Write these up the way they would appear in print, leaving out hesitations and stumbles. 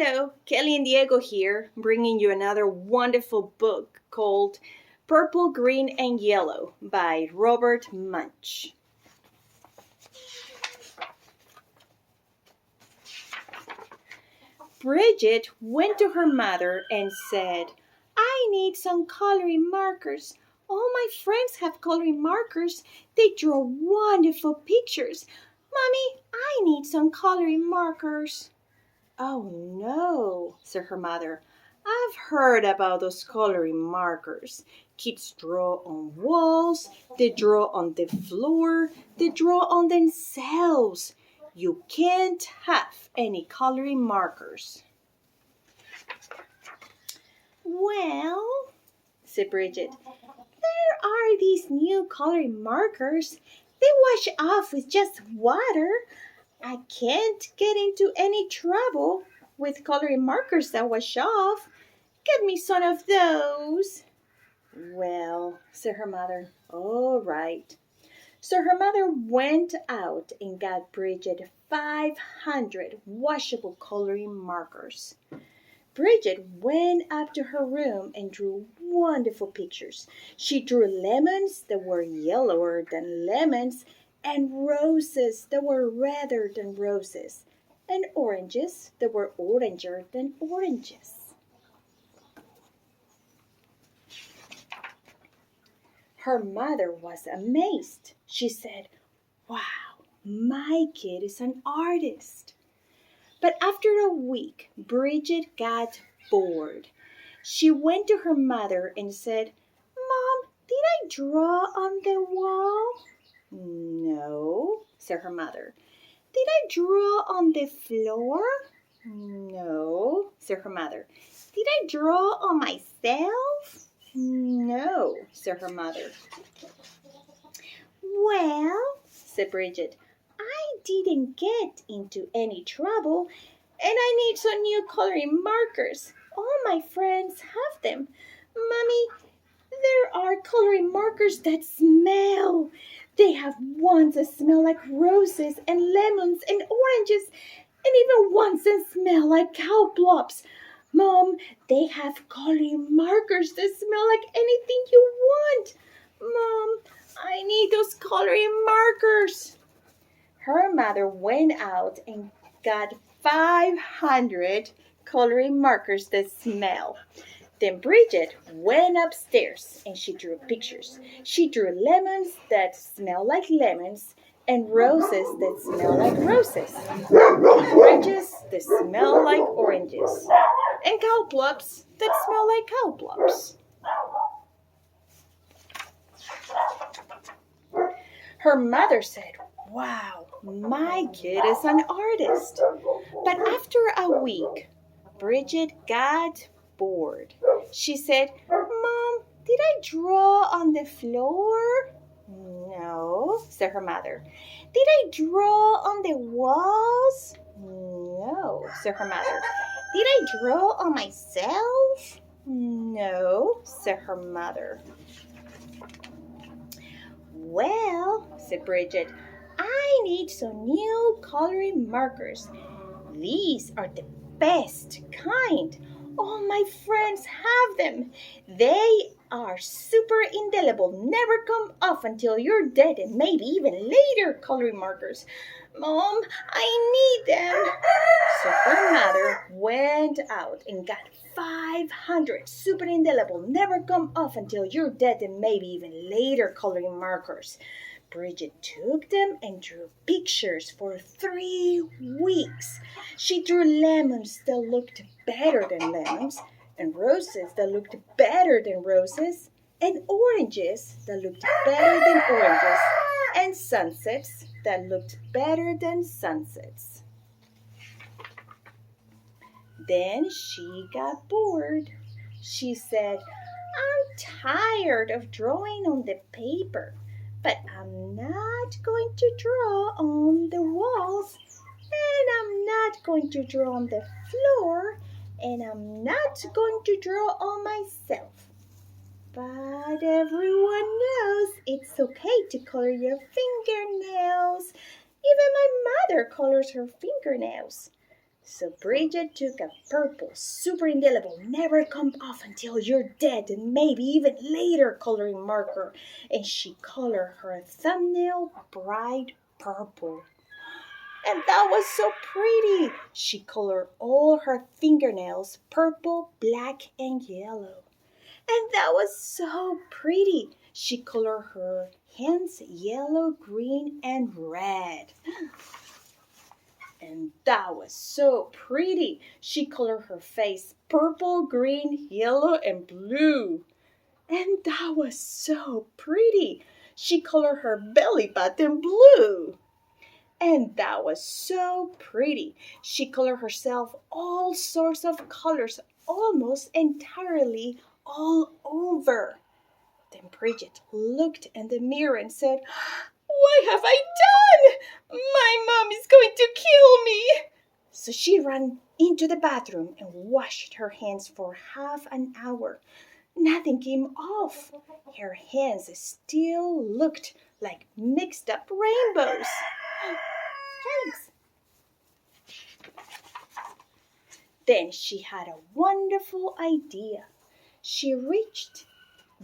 Hello, Kelly and Diego here, bringing you another wonderful book called Purple, Green, and Yellow by Robert Munsch. Bridget went to her mother and said, "I need some coloring markers. All my friends have coloring markers. They draw wonderful pictures. Mommy, I need some coloring markers." "Oh no," said her mother. "I've heard about those coloring markers. Kids draw on walls, they draw on the floor, they draw on themselves. You can't have any coloring markers." "Well," said Bridget, "there are these new coloring markers. They wash off with just water. I can't get into any trouble with coloring markers that wash off. Get me some of those." "Well," said her mother, "all right." So her mother went out and got Bridget 500 washable coloring markers. Bridget went up to her room and drew wonderful pictures. She drew lemons that were yellower than lemons, and roses that were redder than roses, and oranges that were oranger than oranges. Her mother was amazed. She said, "Wow, my kid is an artist." But after a week, Bridget got bored. She went to her mother and said, "Mom, did I draw on the wall?" "No," said her mother. "Did I draw on the floor?" "No," said her mother. "Did I draw on myself?" "No," said her mother. "Well," said Bridget, "I didn't get into any trouble, and I need some new coloring markers. All my friends have them. Mommy, there are coloring markers that smell. They have ones that smell like roses and lemons and oranges, and even ones that smell like cow blobs. Mom, they have coloring markers that smell like anything you want. Mom, I need those coloring markers." Her mother went out and got 500 coloring markers that smell. Then Bridget went upstairs and she drew pictures. She drew lemons that smell like lemons, and roses that smell like roses, and oranges that smell like oranges, and cow blobs that smell like cow blobs. Her mother said, "Wow, my kid is an artist." But after a week, Bridget got bored. She said, "Mom, did I draw on the floor?" "No," said her mother. "Did I draw on the walls?" "No," said her mother. "Did I draw on myself?" "No," said her mother. "Well," said Bridget, "I need some new coloring markers. These are the best kind. All my friends have them. They are super indelible, never come off until you're dead, and maybe even later coloring markers. Mom, I need them." So her mother went out and got 500 super indelible, never come off until you're dead, and maybe even later coloring markers. Bridget took them and drew pictures for 3 weeks. She drew lemons that looked better than lemons, and roses that looked better than roses, and oranges that looked better than oranges, and sunsets that looked better than sunsets. Then she got bored. She said, "I'm tired of drawing on the paper, but I'm not going to draw on the walls, and I'm not going to draw on the floor, and I'm not going to draw on myself. But everyone knows it's okay to color your fingernails. Even my mother colors her fingernails. So Bridget took a purple, super indelible, never come off until you're dead, and maybe even later coloring marker, and she colored her thumbnail bright purple. And that was so pretty. She colored all her fingernails purple, black, and yellow. And that was so pretty. She colored her hands yellow, green, and red. And that was so pretty. She colored her face purple, green, yellow, and blue. And that was so pretty. She colored her belly button blue. And that was so pretty. She colored herself all sorts of colors, almost entirely all over. Then Bridget looked in the mirror and said, "What have I done? My mom is going to kill me." So she ran into the bathroom and washed her hands for half an hour. Nothing came off. Her hands still looked like mixed up rainbows. Thanks. Then she had a wonderful idea. She reached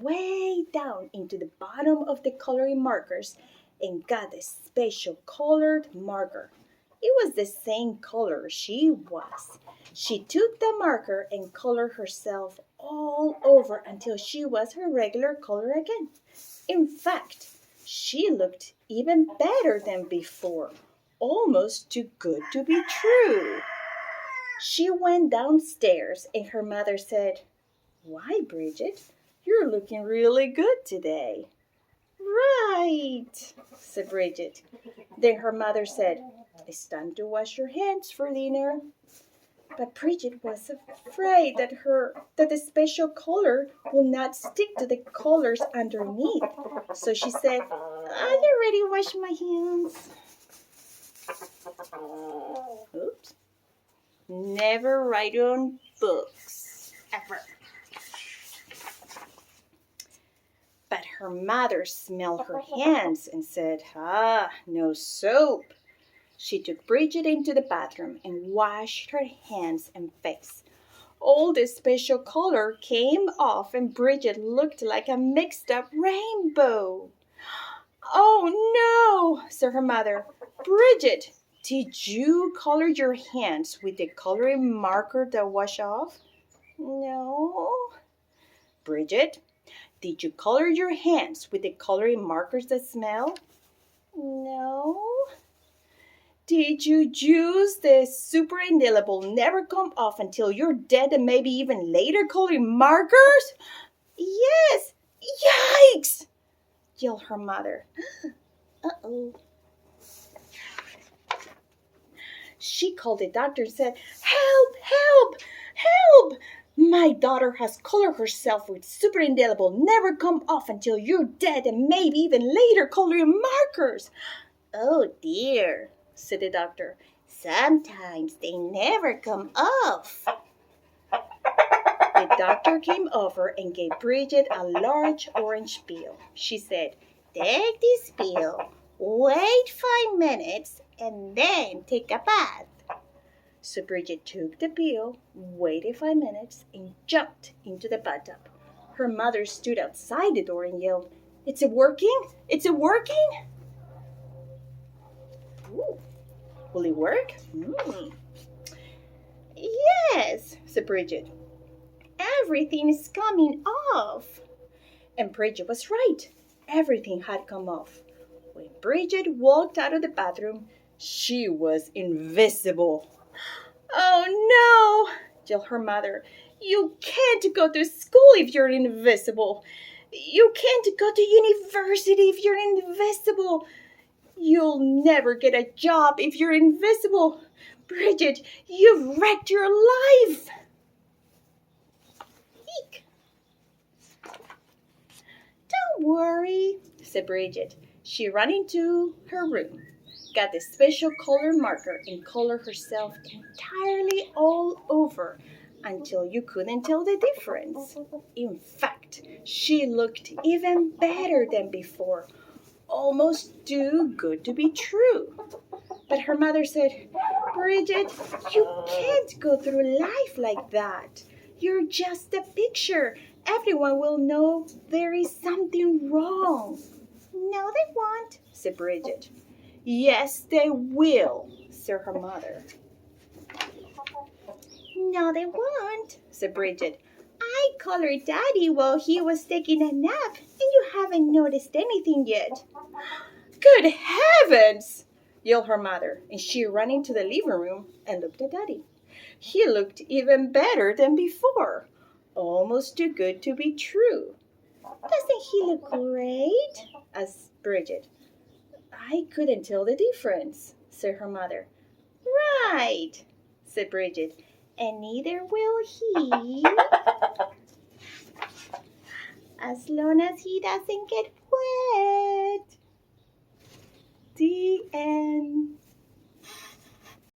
way down into the bottom of the coloring markers and got a special colored marker. It was the same color she was. She took the marker and colored herself all over until she was her regular color again. In fact, she looked even better than before, almost too good to be true. She went downstairs and her mother said, "Why, Bridget, you're looking really good today." "Right," said Bridget. Then her mother said, "It's time to wash your hands for dinner." But Bridget was afraid that the special color will not stick to the colors underneath. So she said, "I already washed my hands." Oops. Never write on books, ever. But her mother smelled her hands and said, no soap. She took Bridget into the bathroom and washed her hands and face. All the special color came off and Bridget looked like a mixed up rainbow. "Oh no," said her mother. "Bridget, did you color your hands with the coloring marker that washed off?" "No." "Bridget, did you color your hands with the coloring markers that smell?" "No." "Did you use the super indelible never come off until you're dead and maybe even later coloring markers?" "Yes." "Yikes!" yelled her mother. Uh-oh. She called the doctor and said, "Help, help, help! My daughter has colored herself with super indelible never come off until you're dead and maybe even later coloring markers." "Oh dear," said the doctor. "Sometimes they never come off." The doctor came over and gave Bridget a large orange peel. She said, "Take this peel, wait 5 minutes, and then take a bath." So Bridget took the peel, waited 5 minutes, and jumped into the bathtub. Her mother stood outside the door and yelled, "It's working? It's working?" Ooh. Will it work? "Yes," said Bridget. "Everything is coming off." And Bridget was right. Everything had come off. When Bridget walked out of the bathroom, she was invisible. "Oh no," yelled her mother. "You can't go to school if you're invisible. You can't go to university if you're invisible. You'll never get a job if you're invisible. Bridget, you've wrecked your life." Eek. "Don't worry," said Bridget. She ran into her room, got the special color marker, and colored herself entirely all over until you couldn't tell the difference. In fact, she looked even better than before, almost too good to be true. But her mother said, Bridget, you can't go through life like that. You're just a picture. Everyone will know there is something wrong. No, they won't, said Bridget. Yes, they will, said her mother. No, they won't, said Bridget. I colored Daddy while he was taking a nap, and you haven't noticed anything yet. Good heavens! Yelled her mother, and she ran into the living room and looked at Daddy. He looked even better than before, almost too good to be true. Doesn't he look great? Asked Bridget. I couldn't tell the difference, said her mother. Right, said Bridget, and neither will he, as long as he doesn't get wet. The end.